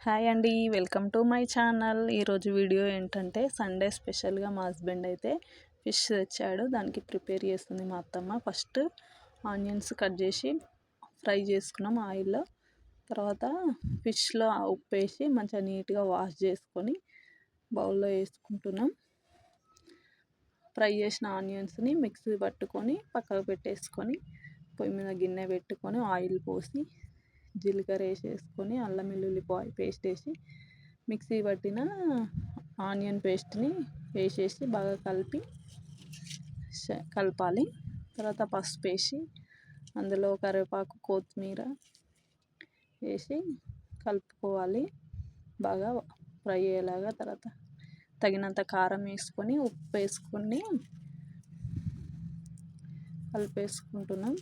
Hi అండి, welcome to my channel. ఈరోజు video ఏంటంటే సండే స్పెషల్గా మా హస్బెండ్ అయితే ఫిష్ తెచ్చాడు. దానికి ప్రిపేర్ చేస్తుంది మా అత్తమ్మ. ఫస్ట్ ఆనియన్స్ కట్ చేసి ఫ్రై చేసుకున్నాం ఆయిల్లో. తర్వాత ఫిష్లో ఉప్పు వేసి మంచిగా నీట్గా వాష్ చేసుకొని బౌల్లో వేసుకుంటున్నాం. ఫ్రై చేసిన ఆనియన్స్ని మిక్సీ పట్టుకొని పక్కకు పెట్టేసుకొని పొయ్యి మీద గిన్నె పెట్టుకొని ఆయిల్ పోసి జీలకర్ర వేసేసుకొని అల్లం వెల్లుల్లి పేస్ట్ వేసి మిక్సీ పట్టిన ఆనియన్ పేస్ట్ని వేసేసి బాగా కలపాలి. తర్వాత పసుపు వేసి అందులో కరివేపాకు కొత్తిమీర వేసి కలుపుకోవాలి బాగా ఫ్రై అయ్యేలాగా. తర్వాత తగినంత కారం వేసుకొని ఉప్పు వేసుకొని కలిపేసుకుంటున్నాం.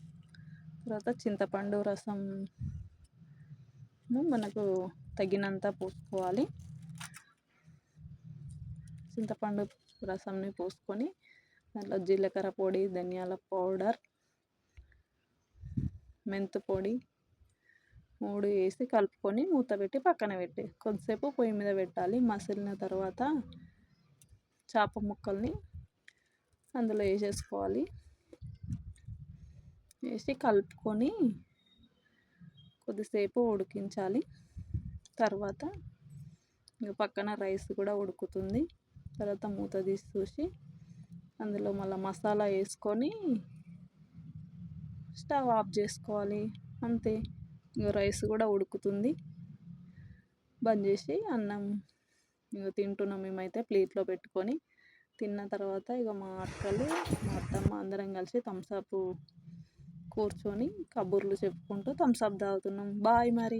తర్వాత చింతపండు రసం మనకు తగినంత పోసుకోవాలి. చింతపండు రసంని పోసుకొని దాంట్లో జీలకర్ర పొడి, ధనియాల పౌడర్, మెంతు పొడి 3 వేసి కలుపుకొని మూత పెట్టి పక్కన పెట్టి కొద్దిసేపు పొయ్యి మీద పెట్టాలి. మసిలిన తర్వాత చేప ముక్కల్ని అందులో వేసేసుకోవాలి. వేసి కలుపుకొని కొద్దిసేపు ఉడికించాలి. తర్వాత పక్కన రైస్ కూడా ఉడుకుతుంది. తర్వాత మూత తీసి చూసి అందులో మళ్ళీ మసాలా వేసుకొని స్టవ్ ఆఫ్ చేసుకోవాలి. అంతే, రైస్ కూడా ఉడుకుతుంది. బంద్ చేసి అన్నం తింటున్నాం. మేమైతే ప్లేట్లో పెట్టుకొని తిన్న తర్వాత మా అక్కలు మా అత్తమ్మ అందరం కలిసి థమ్స్అప్ కూర్చొని కబుర్లు చెప్పుకుంటూ థమ్స్అప్ తాగుతున్నాం. బాయ్. మరి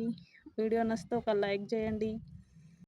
వీడియో నచ్చితే ఒక లైక్ చేయండి.